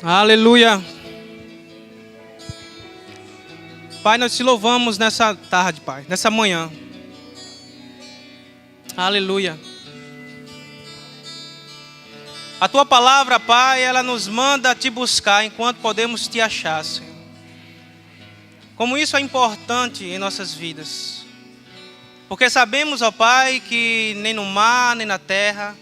Aleluia. Pai, nós te louvamos nessa tarde, Pai, nessa manhã. Aleluia. A tua palavra, Pai, ela nos manda te buscar enquanto podemos te achar, Senhor. Como isso é importante em nossas vidas. Porque sabemos, ó Pai, que nem no mar, nem na terra,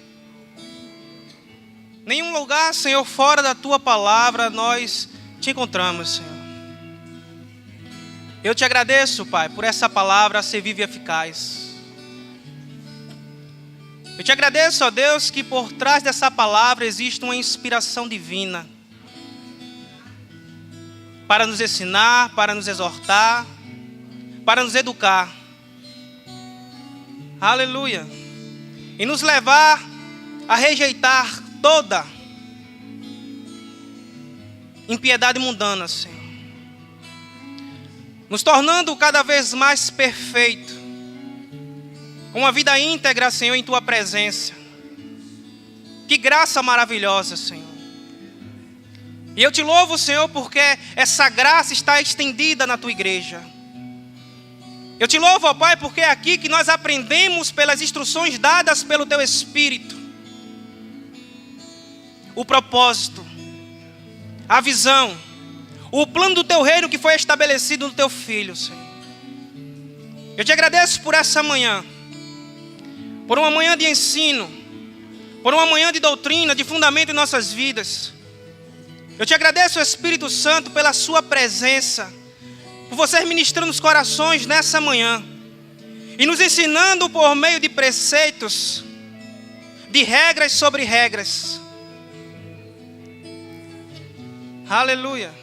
nenhum lugar, Senhor, fora da tua palavra nós te encontramos, Senhor. Eu te agradeço, Pai, por essa palavra ser viva e eficaz. Eu te agradeço, ó Deus, que por trás dessa palavra existe uma inspiração divina para nos ensinar, para nos exortar, para nos educar. Aleluia. E nos levar a rejeitar toda impiedade mundana, Senhor. Nos tornando cada vez mais perfeito, com uma vida íntegra, Senhor, em tua presença. Que graça maravilhosa, Senhor. E eu te louvo, Senhor, porque essa graça está estendida na tua igreja. Eu te louvo, ó Pai, porque é aqui que nós aprendemos pelas instruções dadas pelo teu Espírito o propósito, a visão, o plano do teu reino que foi estabelecido no teu Filho, Senhor. Eu te agradeço por essa manhã, por uma manhã de ensino, por uma manhã de doutrina, de fundamento em nossas vidas. Eu te agradeço, Espírito Santo, pela sua presença, por você ministrando os corações nessa manhã e nos ensinando por meio de preceitos, de regras sobre regras. Aleluia.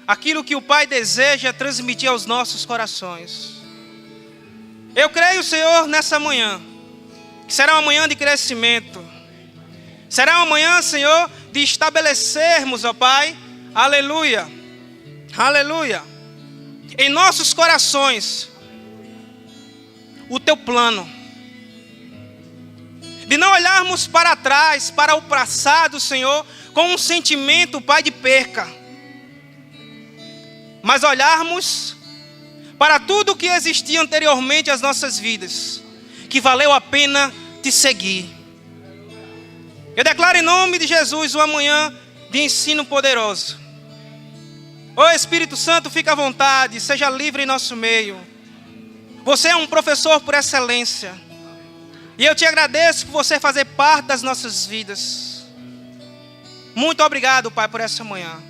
Aquilo que o Pai deseja transmitir aos nossos corações. Eu creio, Senhor, nessa manhã, que será uma manhã de crescimento. Será uma manhã, Senhor, de estabelecermos, ó Pai, aleluia, aleluia, em nossos corações, o teu plano. De não olharmos para trás, para o passado, Senhor, com um sentimento, Pai, de perca. Mas olharmos para tudo que existia anteriormente às nossas vidas, que valeu a pena te seguir. Eu declaro em nome de Jesus uma manhã de ensino poderoso. Ô Espírito Santo, fica à vontade, seja livre em nosso meio. Você é um professor por excelência. E eu te agradeço por você fazer parte das nossas vidas. Muito obrigado, Pai, por essa manhã.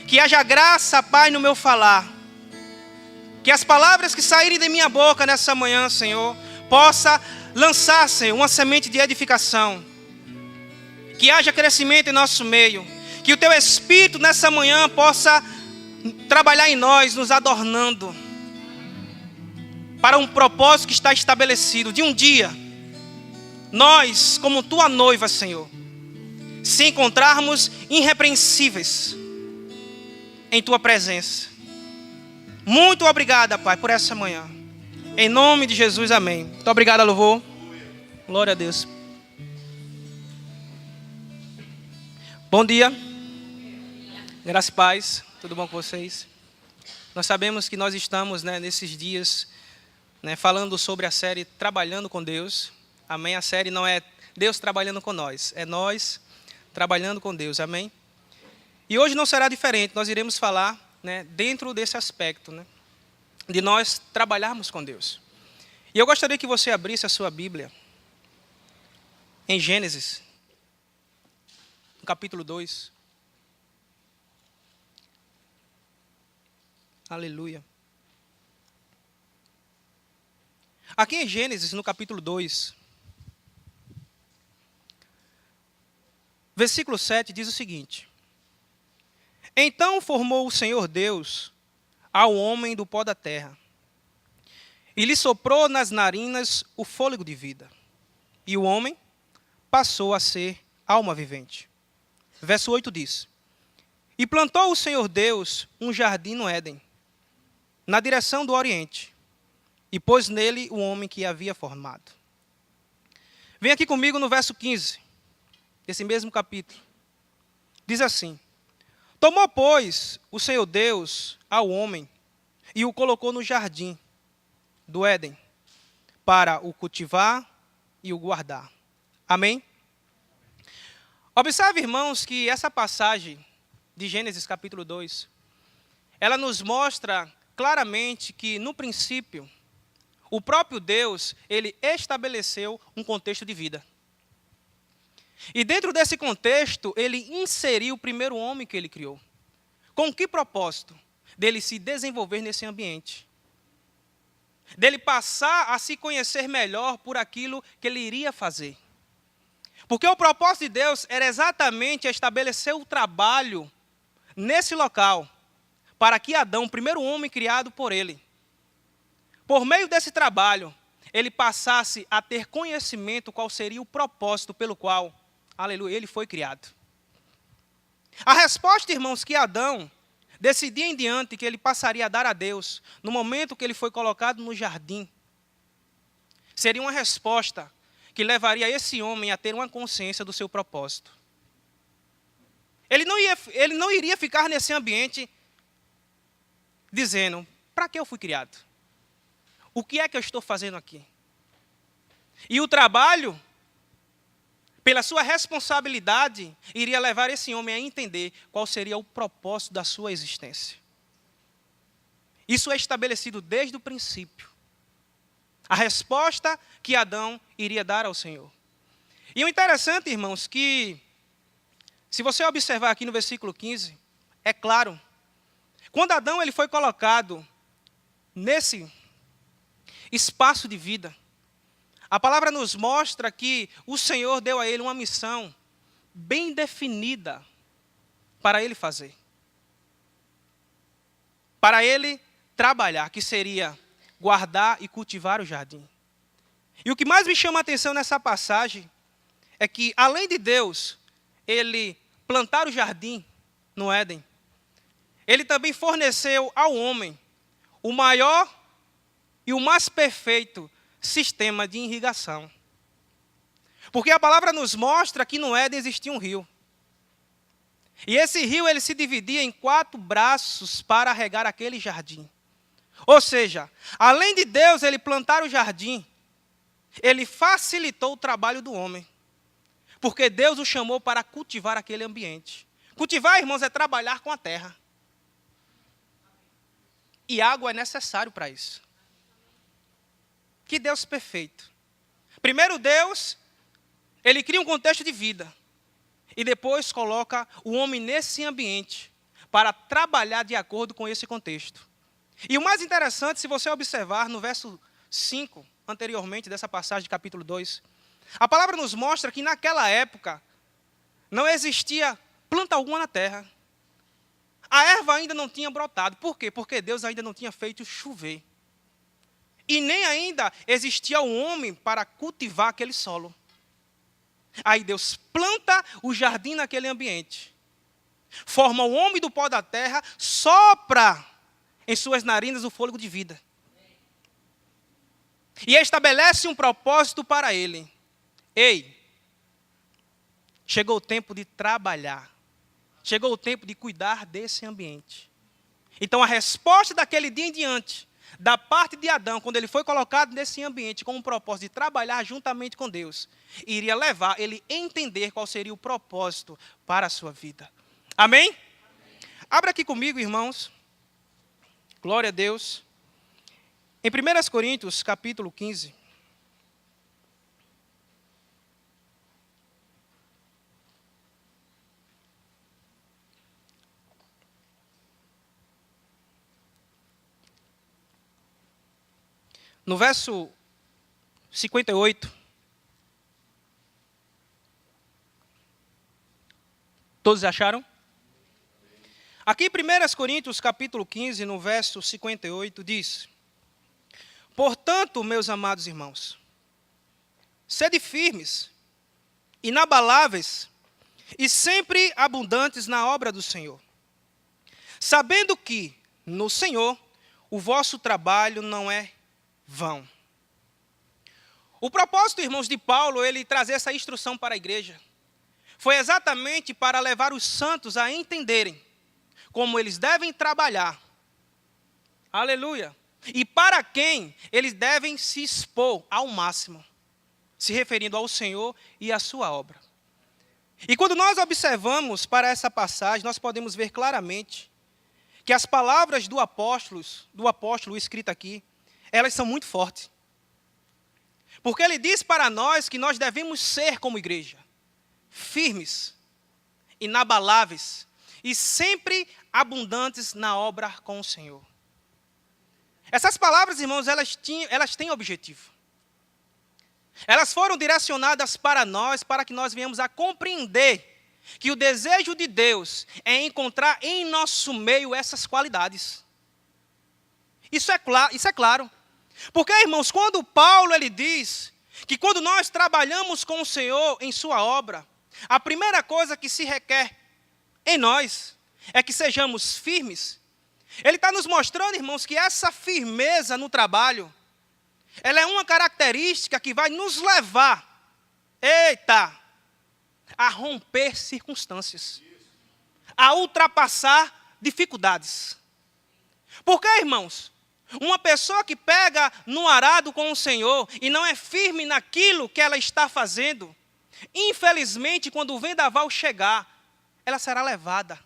Que haja graça, Pai, no meu falar. Que as palavras que saírem de minha boca nessa manhã, Senhor, possa lançar, Senhor, uma semente de edificação. Que haja crescimento em nosso meio. Que o teu Espírito nessa manhã possa trabalhar em nós, nos adornando. Para um propósito que está estabelecido. De um dia, nós, como tua noiva, Senhor, se encontrarmos irrepreensíveis em tua presença. Muito obrigada, Pai, por essa manhã. Em nome de Jesus, amém. Muito obrigado, louvor. Glória a Deus. Bom dia. Graça e paz. Tudo bom com vocês? Nós sabemos que nós estamos, nesses dias, falando sobre a série Trabalhando com Deus. Amém? A série não é Deus trabalhando com nós, é nós trabalhando com Deus. Amém? E hoje não será diferente. Nós iremos falar, dentro desse aspecto, de nós trabalharmos com Deus. E eu gostaria que você abrisse a sua Bíblia em Gênesis, no capítulo 2. Aleluia. Aqui em Gênesis, no capítulo 2, versículo 7 diz o seguinte: Então formou o Senhor Deus ao homem do pó da terra, e lhe soprou nas narinas o fôlego de vida, e o homem passou a ser alma vivente. Verso 8 diz: E plantou o Senhor Deus um jardim no Éden, na direção do Oriente, e pôs nele o homem que havia formado. Vem aqui comigo no verso 15, desse mesmo capítulo. Diz assim: Tomou, pois, o Senhor Deus ao homem e o colocou no jardim do Éden para o cultivar e o guardar. Amém? Observe, irmãos, que essa passagem de Gênesis capítulo 2, ela nos mostra claramente que, no princípio, o próprio Deus, ele estabeleceu um contexto de vida. E dentro desse contexto, ele inseriu o primeiro homem que ele criou. Com que propósito? Dele se desenvolver nesse ambiente. Dele passar a se conhecer melhor por aquilo que ele iria fazer. Porque o propósito de Deus era exatamente estabelecer o trabalho nesse local, para que Adão, o primeiro homem criado por ele, por meio desse trabalho, ele passasse a ter conhecimento qual seria o propósito pelo qual, aleluia, ele foi criado. A resposta, irmãos, que Adão, desse dia em diante, que ele passaria a dar a Deus, no momento que ele foi colocado no jardim, seria uma resposta que levaria esse homem a ter uma consciência do seu propósito. Ele não iria ficar nesse ambiente dizendo, para que eu fui criado? O que é que eu estou fazendo aqui? E o trabalho, pela sua responsabilidade, iria levar esse homem a entender qual seria o propósito da sua existência. Isso é estabelecido desde o princípio. A resposta que Adão iria dar ao Senhor. E o interessante, irmãos, que se você observar aqui no versículo 15, é claro, quando Adão ele foi colocado nesse espaço de vida, a palavra nos mostra que o Senhor deu a ele uma missão bem definida para ele fazer. Para ele trabalhar, que seria guardar e cultivar o jardim. E o que mais me chama a atenção nessa passagem é que, além de Deus, ele plantar o jardim no Éden, ele também forneceu ao homem o maior e o mais perfeito sistema de irrigação. Porque a palavra nos mostra que no Éden existia um rio. E esse rio ele se dividia em 4 braços para regar aquele jardim. Ou seja, além de Deus ele plantar o jardim, ele facilitou o trabalho do homem. Porque Deus o chamou para cultivar aquele ambiente. Cultivar, irmãos, é trabalhar com a terra. E água é necessário para isso. Que Deus perfeito. Primeiro Deus, ele cria um contexto de vida. E depois coloca o homem nesse ambiente para trabalhar de acordo com esse contexto. E o mais interessante, se você observar no verso 5, anteriormente dessa passagem de capítulo 2, a palavra nos mostra que naquela época não existia planta alguma na terra. A erva ainda não tinha brotado. Por quê? Porque Deus ainda não tinha feito chover. E nem ainda existia o homem para cultivar aquele solo. Aí Deus planta o jardim naquele ambiente. Forma o homem do pó da terra, sopra em suas narinas o fôlego de vida. E estabelece um propósito para ele. Ei, chegou o tempo de trabalhar. Chegou o tempo de cuidar desse ambiente. Então a resposta daquele dia em diante, da parte de Adão, quando ele foi colocado nesse ambiente com o propósito de trabalhar juntamente com Deus, iria levar ele a entender qual seria o propósito para a sua vida. Amém? Amém. Abra aqui comigo, irmãos. Glória a Deus. Em 1 Coríntios, capítulo 15. No verso 58. Todos acharam? Aqui em 1 Coríntios, capítulo 15, no verso 58, diz: portanto, meus amados irmãos, sede firmes, inabaláveis e sempre abundantes na obra do Senhor, sabendo que, no Senhor, o vosso trabalho não é vão. O propósito, irmãos, de Paulo, ele trazer essa instrução para a igreja, foi exatamente para levar os santos a entenderem como eles devem trabalhar. Aleluia. E para quem eles devem se expor ao máximo, se referindo ao Senhor e à sua obra. E quando nós observamos para essa passagem, nós podemos ver claramente que as palavras do apóstolo escrito aqui, elas são muito fortes. Porque ele diz para nós que nós devemos ser como igreja, firmes, inabaláveis e sempre abundantes na obra com o Senhor. Essas palavras, irmãos, elas têm objetivo. Elas foram direcionadas para nós, para que nós venhamos a compreender que o desejo de Deus é encontrar em nosso meio essas qualidades. Isso é claro. Porque, irmãos, quando Paulo ele diz que quando nós trabalhamos com o Senhor em sua obra, a primeira coisa que se requer em nós é que sejamos firmes. Ele está nos mostrando, irmãos, que essa firmeza no trabalho, ela é uma característica que vai nos levar, a romper circunstâncias, a ultrapassar dificuldades. Porque, irmãos, uma pessoa que pega no arado com o Senhor e não é firme naquilo que ela está fazendo, infelizmente, quando o vendaval chegar, ela será levada.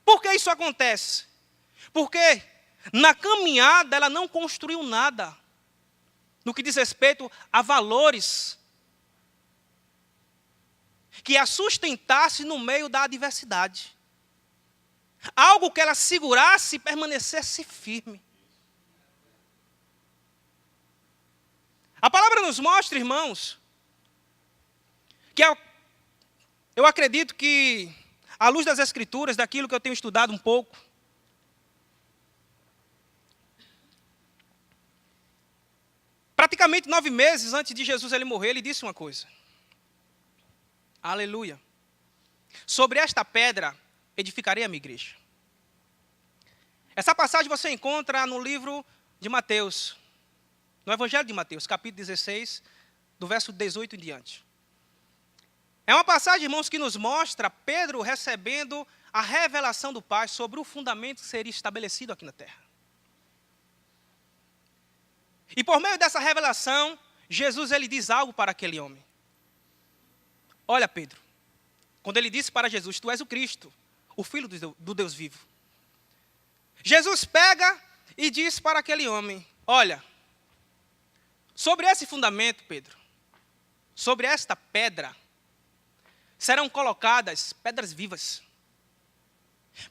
Por que isso acontece? Porque na caminhada ela não construiu nada no que diz respeito a valores que a sustentasse no meio da adversidade. Algo que ela segurasse e permanecesse firme. A palavra nos mostra, irmãos, que eu acredito que, à luz das Escrituras, daquilo que eu tenho estudado um pouco, praticamente 9 meses antes de Jesus ele morrer, ele disse uma coisa. Aleluia. Sobre esta pedra edificarei a minha igreja. Essa passagem você encontra no livro de Mateus, no Evangelho de Mateus, capítulo 16, do verso 18 em diante. É uma passagem, irmãos, que nos mostra Pedro recebendo a revelação do Pai sobre o fundamento que seria estabelecido aqui na terra. E por meio dessa revelação, Jesus ele diz algo para aquele homem. Olha, Pedro, quando ele disse para Jesus, tu és o Cristo, o Filho do Deus vivo. Jesus pega e diz para aquele homem, olha, sobre esse fundamento, Pedro, sobre esta pedra, serão colocadas pedras vivas.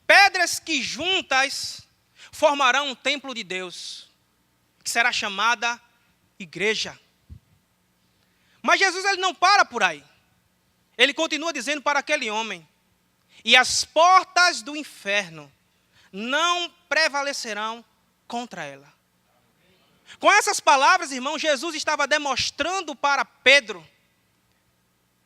Pedras que juntas formarão um templo de Deus, que será chamada igreja. Mas Jesus ele não para por aí. Ele continua dizendo para aquele homem, e as portas do inferno não prevalecerão contra ela. Com essas palavras, irmão, Jesus estava demonstrando para Pedro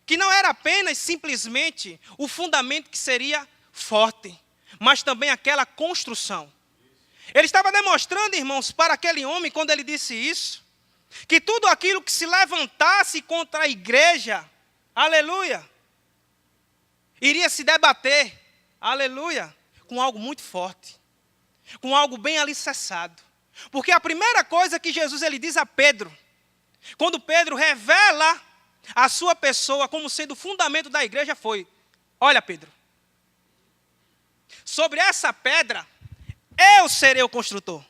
que não era apenas simplesmente o fundamento que seria forte, mas também aquela construção. Ele estava demonstrando, irmãos, para aquele homem, quando ele disse isso, que tudo aquilo que se levantasse contra a igreja, aleluia, iria se debater, aleluia, com algo muito forte, com algo bem alicerçado. Porque a primeira coisa que Jesus ele diz a Pedro, quando Pedro revela a sua pessoa como sendo o fundamento da igreja foi, olha Pedro, sobre essa pedra, eu serei o construtor.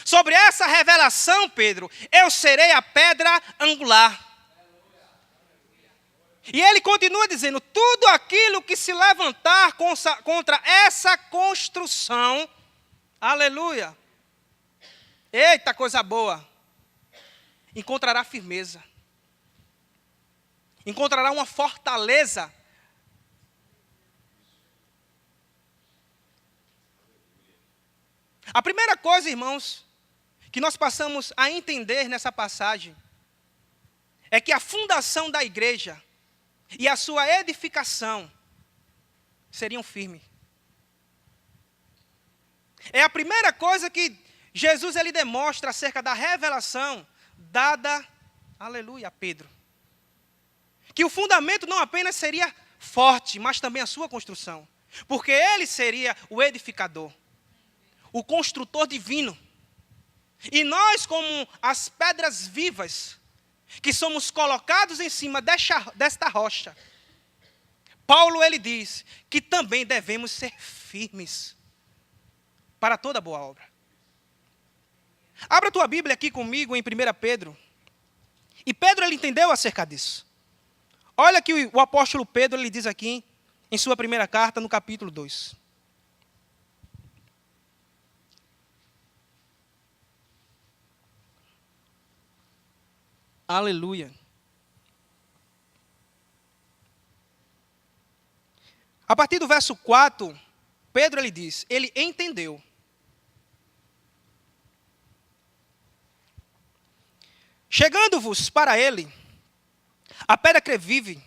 Sobre essa revelação, Pedro, eu serei a pedra angular. E ele continua dizendo, tudo aquilo que se levantar contra essa construção, aleluia, eita coisa boa, encontrará firmeza, encontrará uma fortaleza. A primeira coisa, irmãos, que nós passamos a entender nessa passagem, é que a fundação da igreja e a sua edificação seriam firmes. É a primeira coisa que Jesus ele demonstra acerca da revelação dada, aleluia, a Pedro. Que o fundamento não apenas seria forte, mas também a sua construção. Porque ele seria o edificador, o construtor divino. E nós, como as pedras vivas, que somos colocados em cima desta rocha, Paulo, ele diz que também devemos ser firmes para toda boa obra. Abra a tua Bíblia aqui comigo em 1 Pedro. E Pedro, ele entendeu acerca disso. Olha que o apóstolo Pedro, ele diz aqui, em sua primeira carta, no capítulo 2. Aleluia. A partir do verso 4, Pedro, ele diz, ele entendeu. Chegando-vos para ele, a pedra que vive,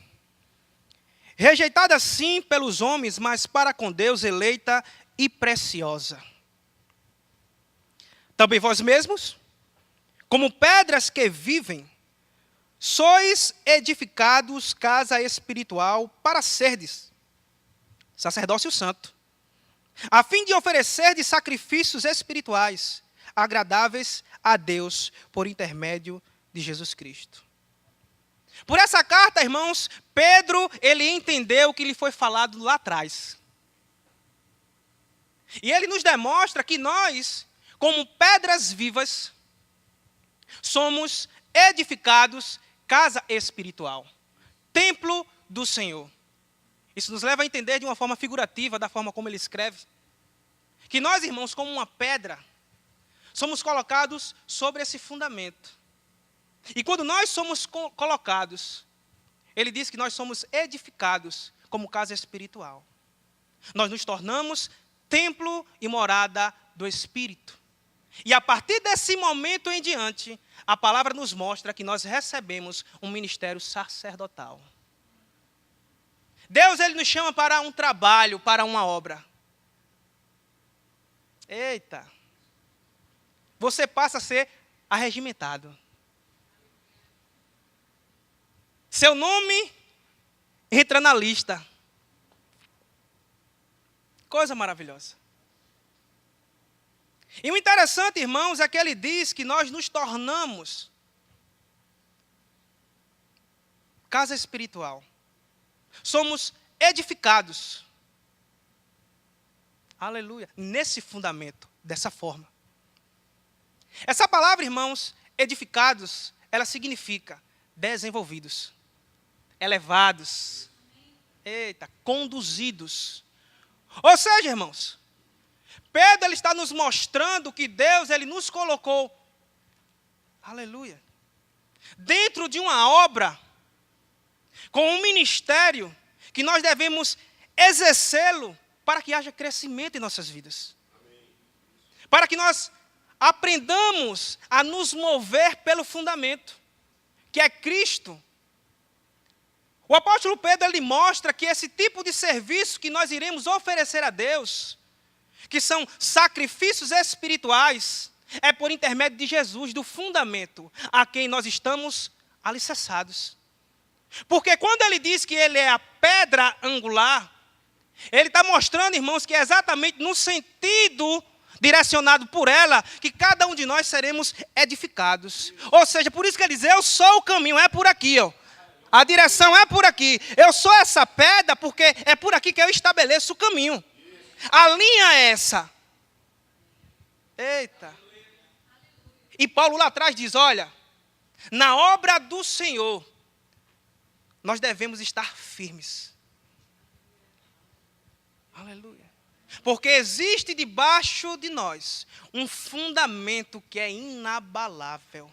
rejeitada sim pelos homens, mas para com Deus eleita e preciosa. Também vós mesmos, como pedras que vivem, sois edificados casa espiritual para serdes sacerdócio santo, a fim de oferecerdes sacrifícios espirituais, agradáveis a Deus, por intermédio de Jesus Cristo. Por essa carta, irmãos, Pedro, ele entendeu o que lhe foi falado lá atrás. E ele nos demonstra que nós, como pedras vivas, somos edificados casa espiritual, templo do Senhor. Isso nos leva a entender de uma forma figurativa, da forma como ele escreve, que nós, irmãos, como uma pedra, somos colocados sobre esse fundamento. E quando nós somos colocados, ele diz que nós somos edificados como casa espiritual. Nós nos tornamos templo e morada do Espírito. E a partir desse momento em diante, a palavra nos mostra que nós recebemos um ministério sacerdotal. Deus, ele nos chama para um trabalho, para uma obra. Eita! Você passa a ser arregimentado. Seu nome entra na lista. Coisa maravilhosa. E o interessante, irmãos, é que ele diz que nós nos tornamos casa espiritual. Somos edificados. Aleluia. Nesse fundamento, dessa forma. Essa palavra, irmãos, edificados, ela significa desenvolvidos, elevados, eita, conduzidos. Ou seja, irmãos, Pedro, ele está nos mostrando que Deus, ele nos colocou, aleluia, dentro de uma obra, com um ministério, que nós devemos exercê-lo para que haja crescimento em nossas vidas. Para que nós aprendamos a nos mover pelo fundamento, que é Cristo. O apóstolo Pedro, ele mostra que esse tipo de serviço que nós iremos oferecer a Deus, que são sacrifícios espirituais, é por intermédio de Jesus, do fundamento a quem nós estamos alicerçados. Porque quando ele diz que ele é a pedra angular, ele está mostrando, irmãos, que é exatamente no sentido direcionado por ela, que cada um de nós seremos edificados. Ou seja, por isso que ele diz, eu sou o caminho, é por aqui, ó. A direção é por aqui. Eu sou essa pedra porque é por aqui que eu estabeleço o caminho. A linha é essa. Eita. E Paulo lá atrás diz, olha, na obra do Senhor, nós devemos estar firmes. Aleluia. Porque existe debaixo de nós um fundamento que é inabalável.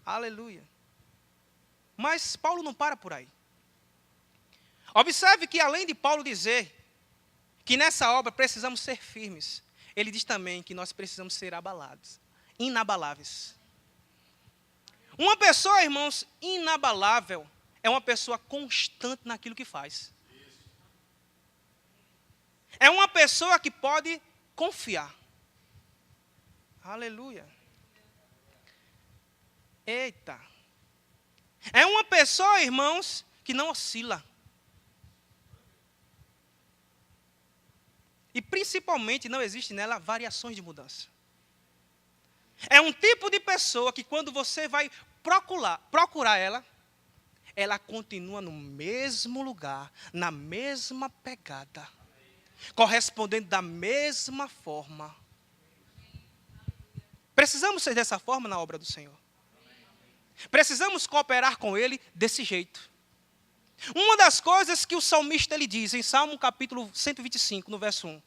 Aleluia. Mas Paulo não para por aí. Observe que além de Paulo dizer que nessa obra precisamos ser firmes, ele diz também que nós precisamos ser abalados, inabaláveis. Uma pessoa, irmãos, inabalável, é uma pessoa constante naquilo que faz. É uma pessoa que pode confiar. Aleluia. Eita. É uma pessoa, irmãos, que não oscila. E principalmente não existe nela variações de mudança. É um tipo de pessoa que quando você vai procurar ela, ela continua no mesmo lugar, na mesma pegada, correspondendo da mesma forma. Precisamos ser dessa forma na obra do Senhor. Precisamos cooperar com Ele desse jeito. Uma das coisas que o salmista ele diz em Salmo capítulo 125, no verso 1,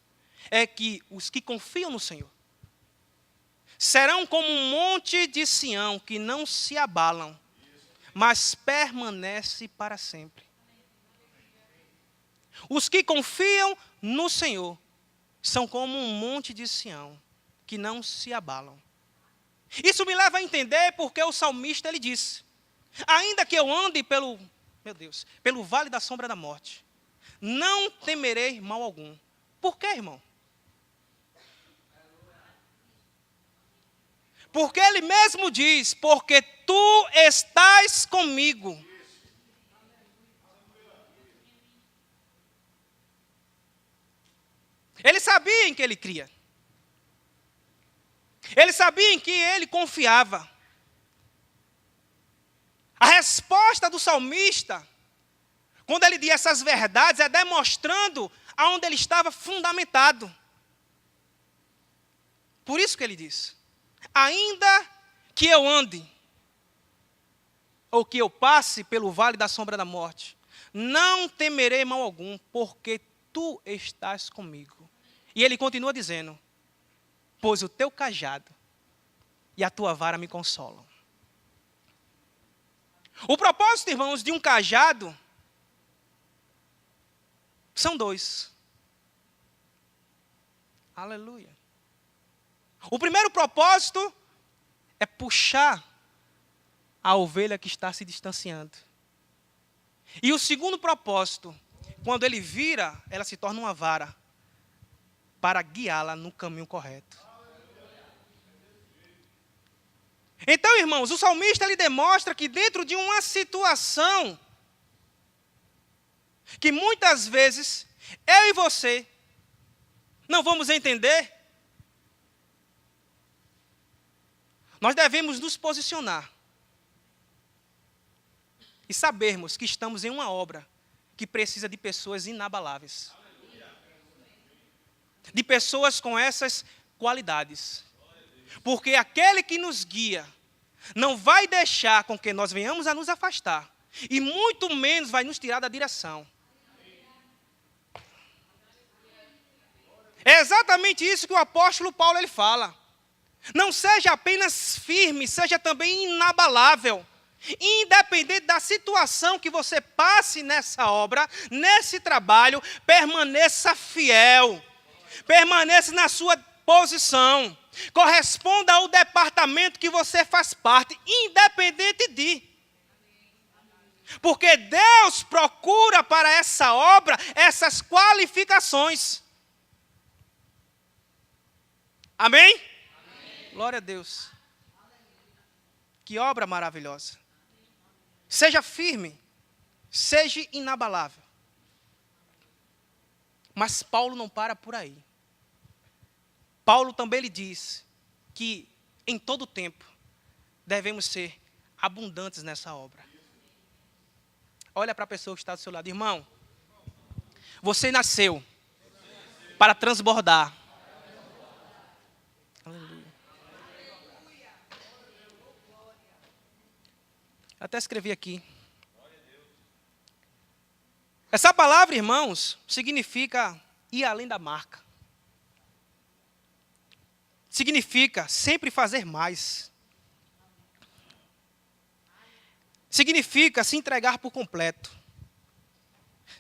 é que os que confiam no Senhor serão como um monte de Sião que não se abalam, mas permanece para sempre. Os que confiam no Senhor são como um monte de Sião que não se abalam. Isso me leva a entender porque o salmista ele disse: ainda que eu ande pelo vale da sombra da morte, não temerei mal algum. Por quê, irmão? Porque ele mesmo diz: porque tu estás comigo. Ele sabia em que ele cria. Ele sabia em que ele confiava. A resposta do salmista, quando ele diz essas verdades, é demonstrando aonde ele estava fundamentado. Por isso que ele diz: ainda que eu ande, ou que eu passe pelo vale da sombra da morte, não temerei mal algum, porque tu estás comigo. E ele continua dizendo: pois o teu cajado e a tua vara me consolam. O propósito, irmãos, de um cajado são dois. Aleluia. O primeiro propósito é puxar a ovelha que está se distanciando. E o segundo propósito, quando ele vira, ela se torna uma vara para guiá-la no caminho correto. Então, irmãos, o salmista ele demonstra que dentro de uma situação que muitas vezes eu e você não vamos entender, nós devemos nos posicionar e sabermos que estamos em uma obra que precisa de pessoas inabaláveis, de pessoas com essas qualidades. Porque aquele que nos guia não vai deixar com que nós venhamos a nos afastar, e muito menos vai nos tirar da direção. É exatamente isso que o apóstolo Paulo ele fala. Não seja apenas firme, seja também inabalável. Independente da situação que você passe nessa obra, nesse trabalho, permaneça fiel. Permaneça na sua posição. Corresponda ao departamento que você faz parte, independente de. Porque Deus procura para essa obra essas qualificações. Amém? Amém. Glória a Deus. Que obra maravilhosa. Seja firme, seja inabalável. Mas Paulo não para por aí. Paulo também lhe diz que em todo tempo devemos ser abundantes nessa obra. Olha para a pessoa que está do seu lado. Irmão, você nasceu para transbordar. Aleluia. Até escrevi aqui. Essa palavra, irmãos, significa ir além da marca. Significa sempre fazer mais. Significa se entregar por completo,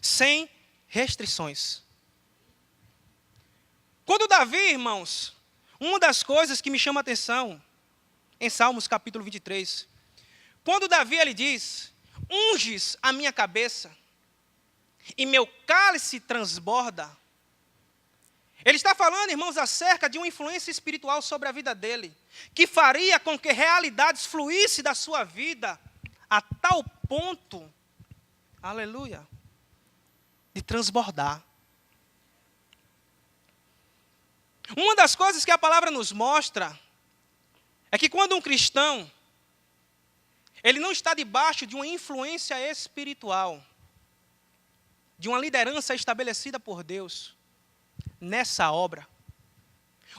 sem restrições. Quando Davi, irmãos, uma das coisas que me chama a atenção, em Salmos capítulo 23, quando Davi ele diz: unges a minha cabeça, e meu cálice transborda. Ele está falando, irmãos, acerca de uma influência espiritual sobre a vida dele, que faria com que realidades fluíssem da sua vida a tal ponto, aleluia, de transbordar. Uma das coisas que a palavra nos mostra é que quando um cristão, ele não está debaixo de uma influência espiritual, de uma liderança estabelecida por Deus, nessa obra,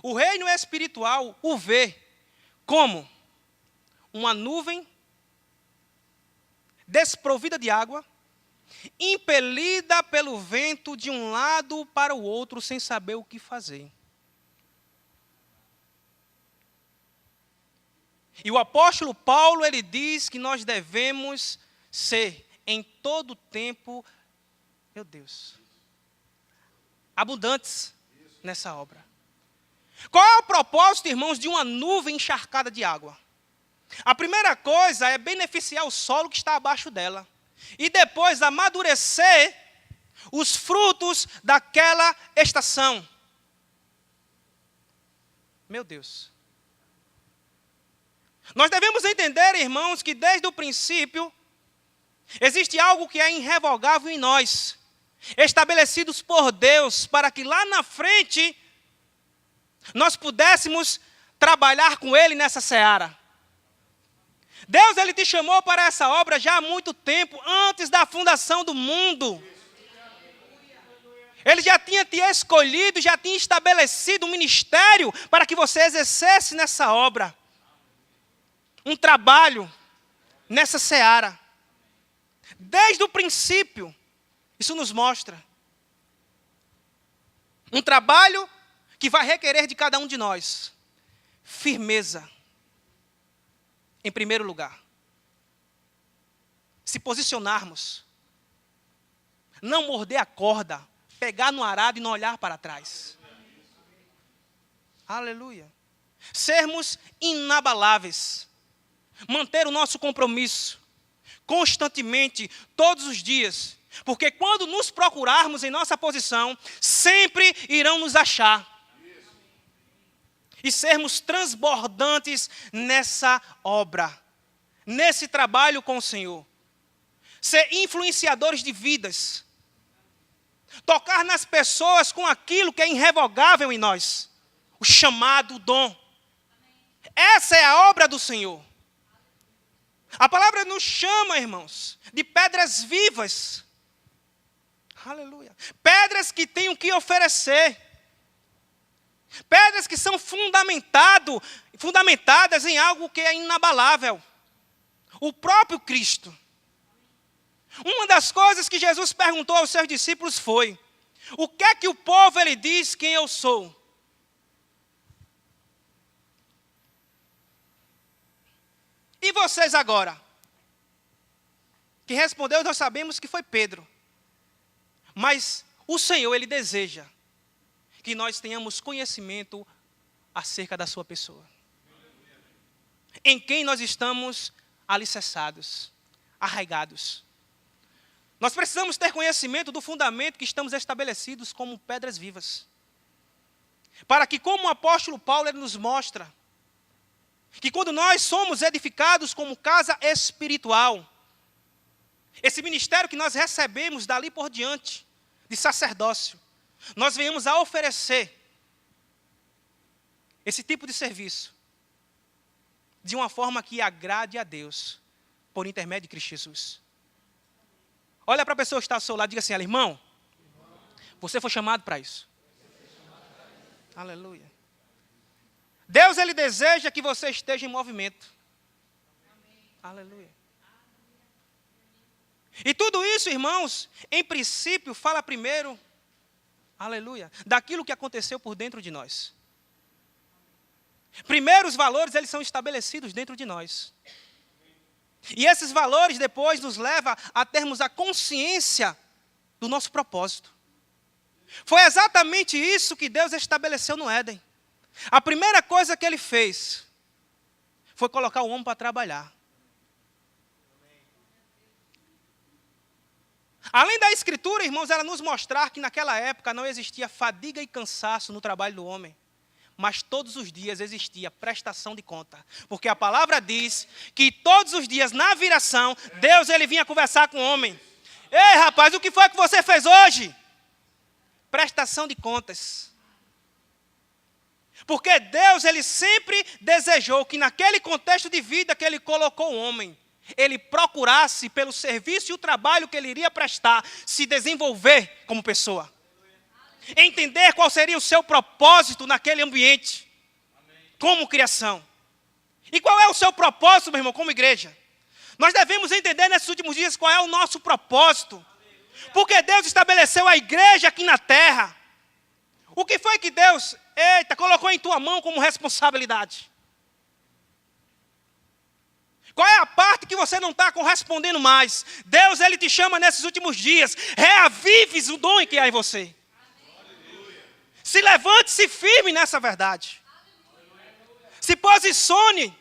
o reino espiritual o vê como uma nuvem desprovida de água, impelida pelo vento de um lado para o outro sem saber o que fazer. E o apóstolo Paulo, ele diz que nós devemos ser em todo tempo, meu Deus, abundantes nessa obra. Qual é o propósito, irmãos, de uma nuvem encharcada de água? A primeira coisa é beneficiar o solo que está abaixo dela. E depois amadurecer os frutos daquela estação. Meu Deus. Nós devemos entender, irmãos, que desde o princípio existe algo que é irrevogável em nós, estabelecidos por Deus, para que lá na frente nós pudéssemos trabalhar com Ele nessa seara. Deus, Ele te chamou para essa obra já há muito tempo, antes da fundação do mundo. Ele já tinha te escolhido, já tinha estabelecido um ministério para que você exercesse nessa obra. Um trabalho nessa seara. Desde o princípio, isso nos mostra. Um trabalho que vai requerer de cada um de nós firmeza. Em primeiro lugar. Se posicionarmos. Não morder a corda. Pegar no arado e não olhar para trás. Aleluia. Sermos inabaláveis. Manter o nosso compromisso. Constantemente, todos os dias. Porque quando nos procurarmos em nossa posição, sempre irão nos achar. E sermos transbordantes nessa obra. Nesse trabalho com o Senhor. Ser influenciadores de vidas. Tocar nas pessoas com aquilo que é irrevogável em nós. O chamado, o dom. Essa é a obra do Senhor. A palavra nos chama, irmãos, de pedras vivas. Aleluia. Pedras que têm o que oferecer. Pedras que são fundamentadas em algo que é inabalável. O próprio Cristo. Uma das coisas que Jesus perguntou aos seus discípulos foi: o que é que o povo ele diz quem eu sou? E vocês agora? Que respondeu, nós sabemos que foi Pedro. Mas o Senhor, Ele deseja que nós tenhamos conhecimento acerca da sua pessoa. Em quem nós estamos alicerçados, arraigados. Nós precisamos ter conhecimento do fundamento que estamos estabelecidos como pedras vivas. Para que, como o apóstolo Paulo ele nos mostra, que quando nós somos edificados como casa espiritual, esse ministério que nós recebemos dali por diante, de sacerdócio, nós venhamos a oferecer esse tipo de serviço de uma forma que agrade a Deus, por intermédio de Cristo Jesus. Olha para a pessoa que está ao seu lado e diga assim: irmão, você foi chamado para isso. Aleluia. Deus, Ele deseja que você esteja em movimento. Aleluia. E tudo isso, irmãos, em princípio, fala primeiro, aleluia, daquilo que aconteceu por dentro de nós. Primeiro, os valores, eles são estabelecidos dentro de nós. E esses valores depois nos levam a termos a consciência do nosso propósito. Foi exatamente isso que Deus estabeleceu no Éden. A primeira coisa que Ele fez foi colocar o homem para trabalhar. Além da Escritura, irmãos, ela nos mostrar que naquela época não existia fadiga e cansaço no trabalho do homem. mas todos os dias existia prestação de conta. Porque a palavra diz que todos os dias, na viração, Deus ele vinha conversar com o homem. Ei, rapaz, o que foi que você fez hoje? Prestação de contas. Porque Deus ele sempre desejou que naquele contexto de vida que ele colocou o homem, ele procurasse pelo serviço e o trabalho que ele iria prestar, se desenvolver como pessoa. Entender qual seria o seu propósito naquele ambiente, como criação. E qual é o seu propósito, meu irmão, como igreja? Nós devemos entender nesses últimos dias qual é o nosso propósito. Porque Deus estabeleceu a igreja aqui na terra. O que foi que Deus, colocou em tua mão como responsabilidade? Qual é a parte que você não está correspondendo mais? Deus, ele te chama nesses últimos dias. Reavives o dom que há em você. Se levante, se firme nessa verdade. Se posicione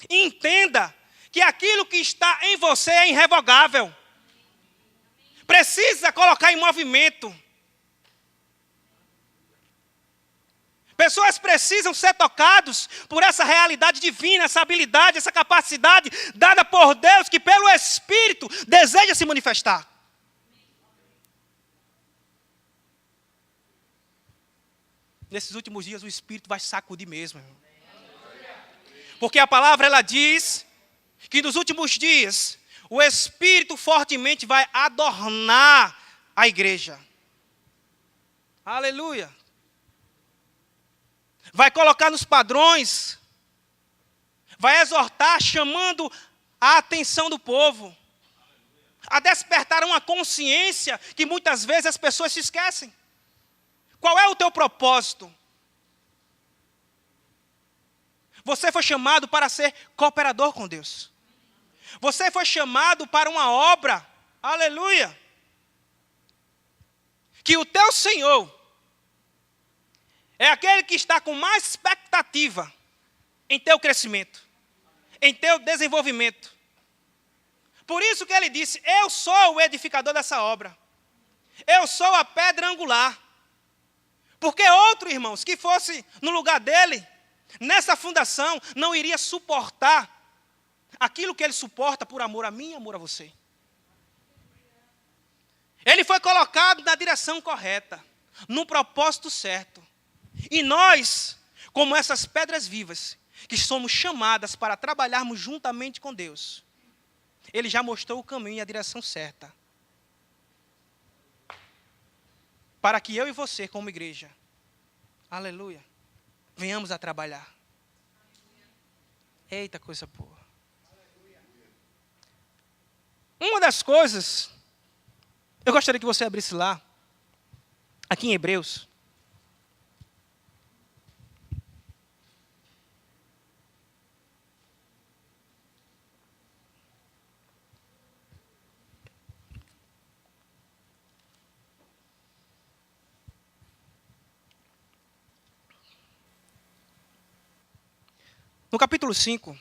e entenda que aquilo que está em você é irrevogável. Precisa colocar em movimento. Pessoas precisam ser tocados por essa realidade divina, essa habilidade, essa capacidade dada por Deus, que pelo Espírito deseja se manifestar. Nesses últimos dias o Espírito vai sacudir mesmo, irmão. Porque a palavra ela diz que nos últimos dias o Espírito fortemente vai adornar a igreja. Aleluia. Vai colocar nos padrões, vai exortar, chamando a atenção do povo, a despertar uma consciência que muitas vezes as pessoas se esquecem. Qual é o teu propósito? Você foi chamado para ser cooperador com Deus. Você foi chamado para uma obra, aleluia, que o teu Senhor é aquele que está com mais expectativa em teu crescimento, em teu desenvolvimento. Por isso que ele disse, eu sou o edificador dessa obra. Eu sou a pedra angular. Porque outro, irmãos, que fosse no lugar dele, nessa fundação, não iria suportar aquilo que ele suporta por amor a mim e amor a você. Ele foi colocado na direção correta, no propósito certo. E nós, como essas pedras vivas, que somos chamadas para trabalharmos juntamente com Deus, ele já mostrou o caminho e a direção certa. Para que eu e você, como igreja, aleluia, venhamos a trabalhar. Eita, coisa boa. Uma das coisas, eu gostaria que você abrisse lá, aqui em Hebreus. No capítulo 5,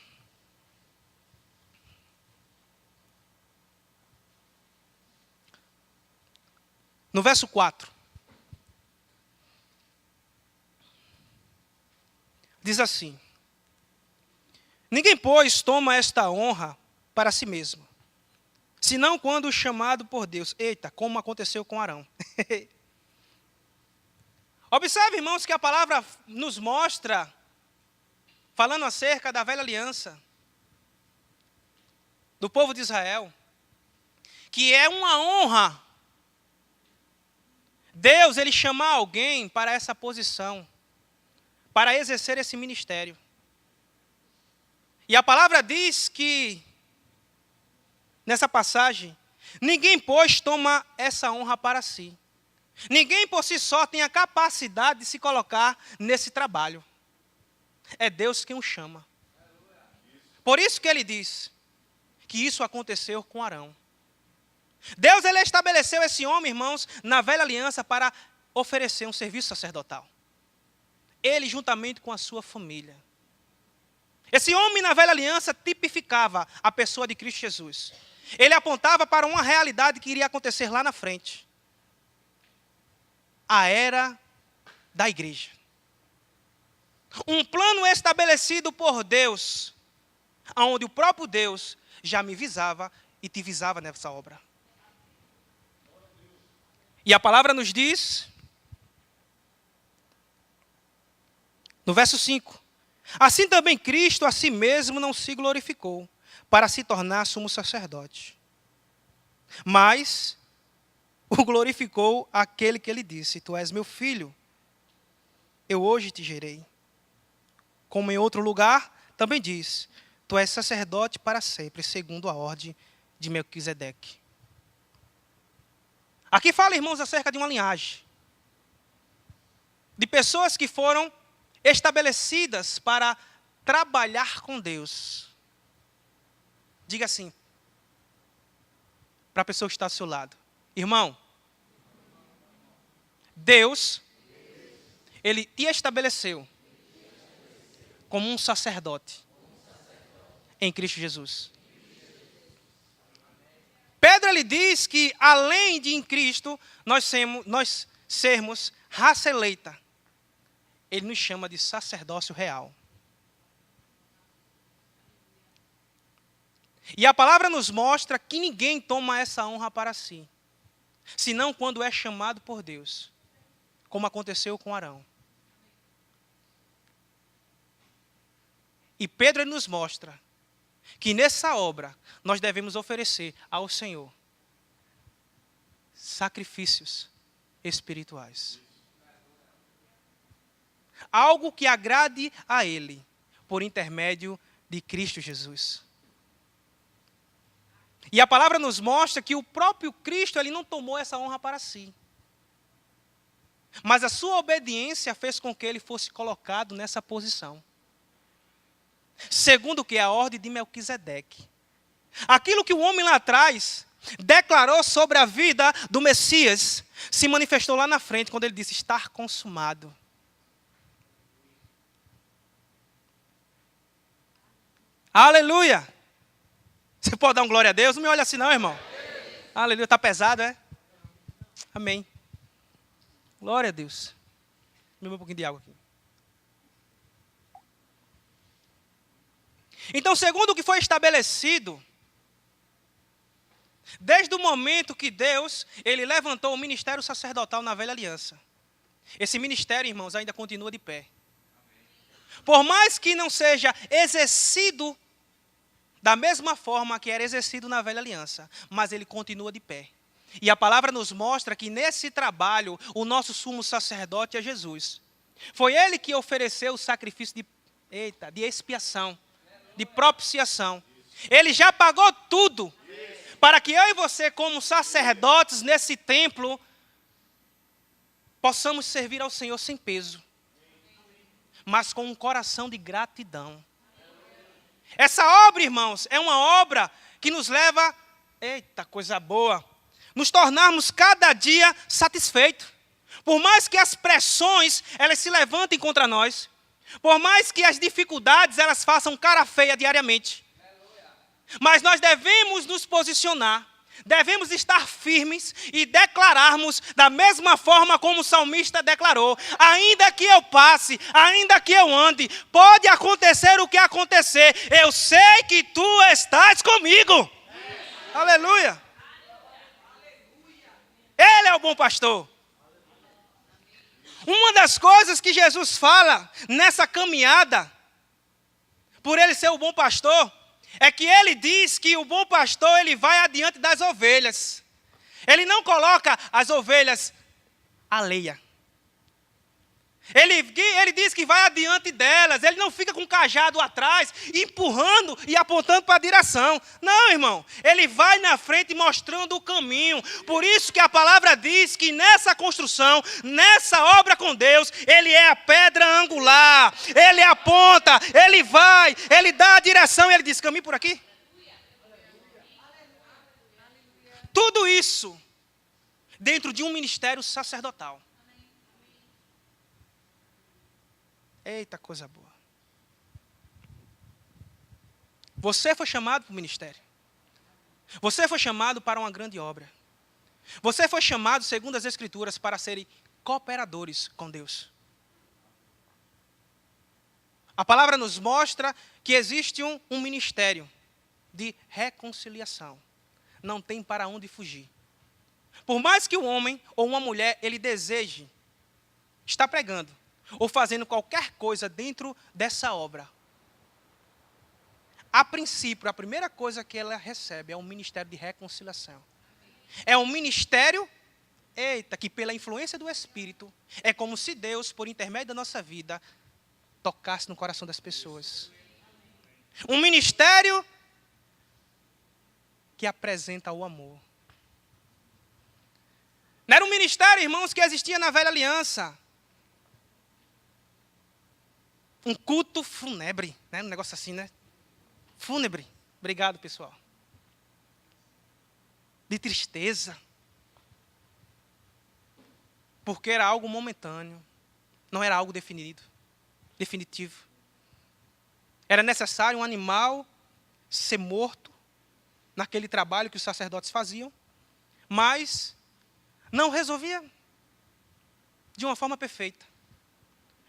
no verso 4, diz assim: ninguém, pois, toma esta honra para si mesmo, senão quando chamado por Deus. Eita, como aconteceu com Arão. Observe, irmãos, que a palavra nos mostra, falando acerca da velha aliança, do povo de Israel, que é uma honra Deus, ele chamar alguém para essa posição, para exercer esse ministério. E a palavra diz que, nessa passagem, ninguém, pois, toma essa honra para si. Ninguém por si só tem a capacidade de se colocar nesse trabalho. É Deus quem o chama. Por isso que ele diz que isso aconteceu com Arão. Deus, ele estabeleceu esse homem, irmãos, na velha aliança para oferecer um serviço sacerdotal. Ele juntamente com a sua família. Esse homem na velha aliança tipificava a pessoa de Cristo Jesus. Ele apontava para uma realidade que iria acontecer lá na frente. A era da igreja. Um plano estabelecido por Deus, onde o próprio Deus já me visava e te visava nessa obra. E a palavra nos diz, no verso 5, assim também Cristo a si mesmo não se glorificou, para se tornar sumo sacerdote. Mas o glorificou aquele que lhe disse, tu és meu filho, eu hoje te gerei. Como em outro lugar, também diz, tu és sacerdote para sempre, segundo a ordem de Melquisedeque. Aqui fala, irmãos, acerca de uma linhagem. De pessoas que foram estabelecidas para trabalhar com Deus. Diga assim, para a pessoa que está ao seu lado. Irmão, Deus, Ele te estabeleceu como um sacerdote em Cristo Jesus. Pedro, ele diz que além de em Cristo, nós sermos raça eleita. Ele nos chama de sacerdócio real. E a palavra nos mostra que ninguém toma essa honra para si, senão quando é chamado por Deus, como aconteceu com Arão. E Pedro ele nos mostra que nessa obra nós devemos oferecer ao Senhor sacrifícios espirituais. Algo que agrade a Ele, por intermédio de Cristo Jesus. E a palavra nos mostra que o próprio Cristo ele não tomou essa honra para si. Mas a sua obediência fez com que ele fosse colocado nessa posição. Segundo o que é a ordem de Melquisedeque. Aquilo que o homem lá atrás declarou sobre a vida do Messias, se manifestou lá na frente, quando ele disse, estar consumado. Aleluia! Você pode dar um glória a Deus? Não me olha assim não, irmão. Aleluia, está pesado, é? Amém. Glória a Deus. Me dá um pouquinho de água aqui. Então, segundo o que foi estabelecido, desde o momento que Deus, ele levantou o ministério sacerdotal na velha aliança. Esse ministério, irmãos, ainda continua de pé. Por mais que não seja exercido da mesma forma que era exercido na velha aliança, mas ele continua de pé. E a palavra nos mostra que nesse trabalho, o nosso sumo sacerdote é Jesus. Foi ele que ofereceu o sacrifício de expiação, de propiciação. Ele já pagou tudo, para que eu e você, como sacerdotes nesse templo, possamos servir ao Senhor sem peso, mas com um coração de gratidão. Essa obra, irmãos, é uma obra que nos leva, eita coisa boa, nos tornarmos cada dia satisfeitos. Por mais que as pressões, elas se levantem contra nós, por mais que as dificuldades, elas façam cara feia diariamente. Mas nós devemos nos posicionar, devemos estar firmes e declararmos da mesma forma como o salmista declarou. Ainda que eu passe, ainda que eu ande, pode acontecer o que acontecer, eu sei que tu estás comigo. Aleluia. Ele é o bom pastor. Uma das coisas que Jesus fala nessa caminhada, por ele ser o bom pastor, é que ele diz que o bom pastor ele vai adiante das ovelhas. Ele não coloca as ovelhas alheia. Ele diz que vai adiante delas. Ele não fica com o cajado atrás, empurrando e apontando para a direção. Não, irmão. Ele vai na frente mostrando o caminho. Por isso que a palavra diz que nessa construção, nessa obra com Deus, ele é a pedra angular. Ele aponta, ele vai, ele dá a direção. Ele diz, caminhe por aqui. Tudo isso dentro de um ministério sacerdotal. Eita, coisa boa. Você foi chamado para o ministério. Você foi chamado para uma grande obra. Você foi chamado, segundo as Escrituras, para serem cooperadores com Deus. A palavra nos mostra que existe um ministério de reconciliação. Não tem para onde fugir. Por mais que o homem ou uma mulher, ele deseje estar pregando ou fazendo qualquer coisa dentro dessa obra, a princípio, a primeira coisa que ela recebe é um ministério de reconciliação. É um ministério, que pela influência do Espírito, é como se Deus, por intermédio da nossa vida, tocasse no coração das pessoas. Um ministério que apresenta o amor. Não era um ministério, irmãos, que existia na velha aliança. Um culto fúnebre, né? Um negócio assim, né? Fúnebre. Obrigado, pessoal. De tristeza. Porque era algo momentâneo. Não era algo definitivo. Era necessário um animal ser morto naquele trabalho que os sacerdotes faziam, mas não resolvia de uma forma perfeita.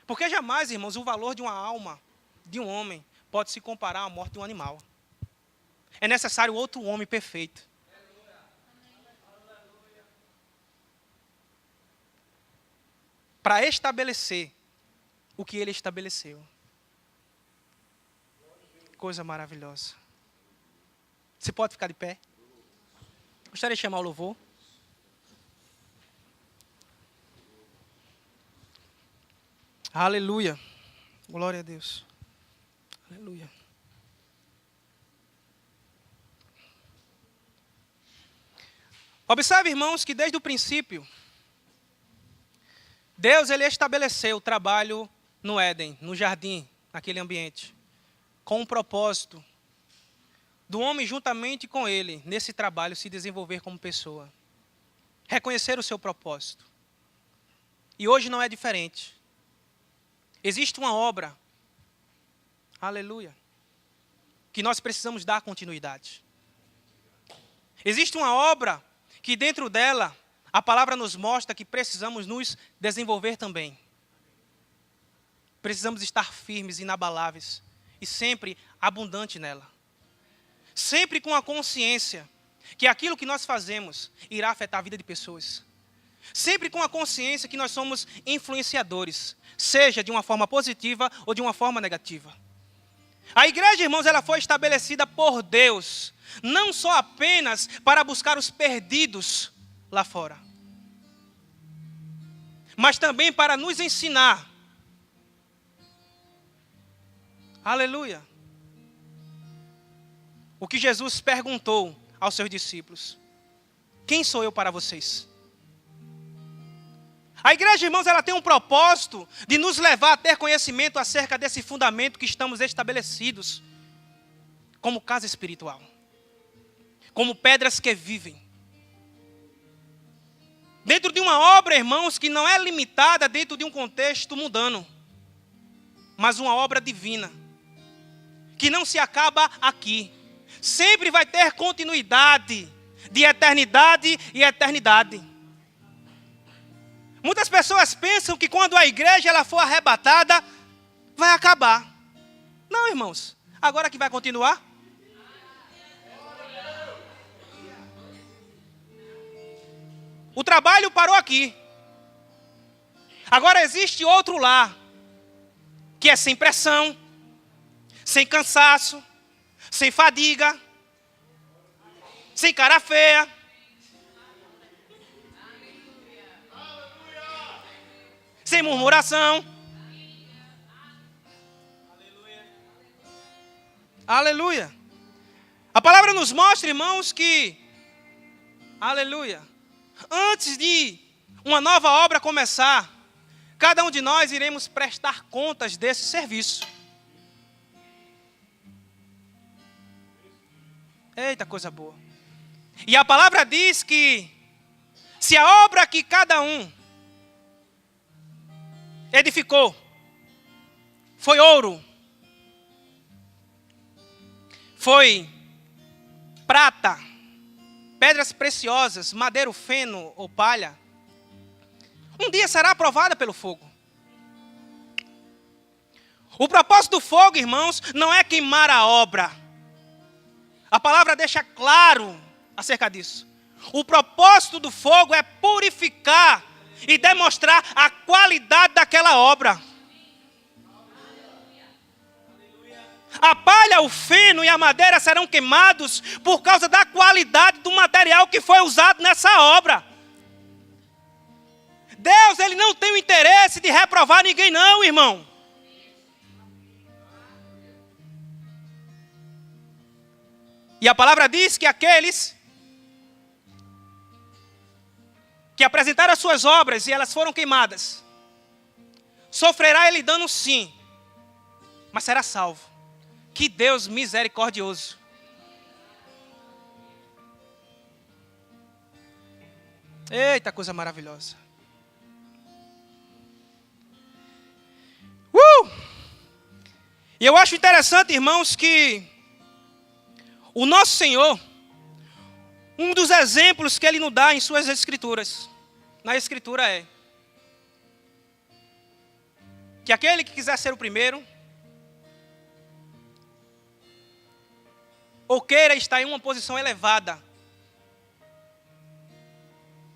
Porque jamais, irmãos, o valor de uma alma, de um homem, pode se comparar à morte de um animal. É necessário outro homem perfeito. Para estabelecer o que ele estabeleceu. Coisa maravilhosa. Você pode ficar de pé? Gostaria de chamar o louvor. Aleluia. Glória a Deus. Aleluia. Observe, irmãos, que desde o princípio, Deus ele estabeleceu o trabalho no Éden, no jardim, naquele ambiente, com um propósito do homem juntamente com ele, nesse trabalho, se desenvolver como pessoa. Reconhecer o seu propósito. E hoje não é diferente. Existe uma obra, aleluia, que nós precisamos dar continuidade. Existe uma obra que dentro dela, a palavra nos mostra que precisamos nos desenvolver também. Precisamos estar firmes, inabaláveis e sempre abundante nela. Sempre com a consciência que aquilo que nós fazemos irá afetar a vida de pessoas. Sempre com a consciência que nós somos influenciadores, seja de uma forma positiva ou de uma forma negativa. A igreja, irmãos, ela foi estabelecida por Deus, não só apenas para buscar os perdidos lá fora, mas também para nos ensinar. Aleluia. O que Jesus perguntou aos seus discípulos: quem sou eu para vocês? A igreja, irmãos, ela tem um propósito de nos levar a ter conhecimento acerca desse fundamento que estamos estabelecidos como casa espiritual, como pedras que vivem. Dentro de uma obra, irmãos, que não é limitada dentro de um contexto mundano, mas uma obra divina, que não se acaba aqui. Sempre vai ter continuidade de eternidade e eternidade. Muitas pessoas pensam que quando a igreja ela for arrebatada, vai acabar. Não, irmãos. Agora que vai continuar. O trabalho parou aqui. Agora existe outro lá, que é sem pressão, sem cansaço, sem fadiga, sem cara feia. Sem murmuração. Aleluia. A palavra nos mostra, irmãos, que, aleluia, antes de uma nova obra começar, cada um de nós iremos prestar contas desse serviço. Eita, coisa boa. E a palavra diz que se a obra que cada um edificou foi ouro, foi prata, pedras preciosas, madeiro, feno ou palha, um dia será aprovada pelo fogo. O propósito do fogo, irmãos, não é queimar a obra. A palavra deixa claro acerca disso. O propósito do fogo é purificar e demonstrar a qualidade daquela obra. A palha, o feno e a madeira serão queimados por causa da qualidade do material que foi usado nessa obra. Deus, Ele não tem o interesse de reprovar ninguém não, irmão. E a palavra diz que aqueles que apresentaram as suas obras e elas foram queimadas, sofrerá ele dano sim, mas será salvo. Que Deus misericordioso. Eita, coisa maravilhosa. E eu acho interessante, irmãos, que o nosso Senhor, um dos exemplos que Ele nos dá em suas escrituras, na escritura é que aquele que quiser ser o primeiro, ou queira estar em uma posição elevada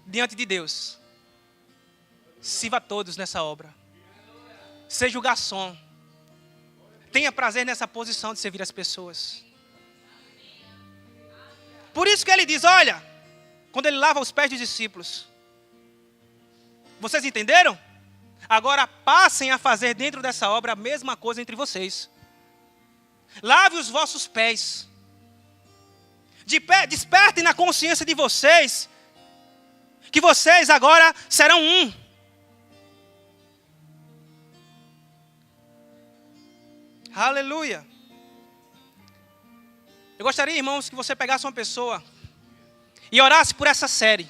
diante de Deus, sirva a todos nessa obra. Seja o garçom. Tenha prazer nessa posição de servir as pessoas. Por isso que ele diz, olha, quando ele lava os pés dos discípulos, vocês entenderam? Agora passem a fazer dentro dessa obra a mesma coisa entre vocês. Lave os vossos pés. Despertem na consciência de vocês que vocês agora serão um. Aleluia. Eu gostaria, irmãos, que você pegasse uma pessoa e orasse por essa série.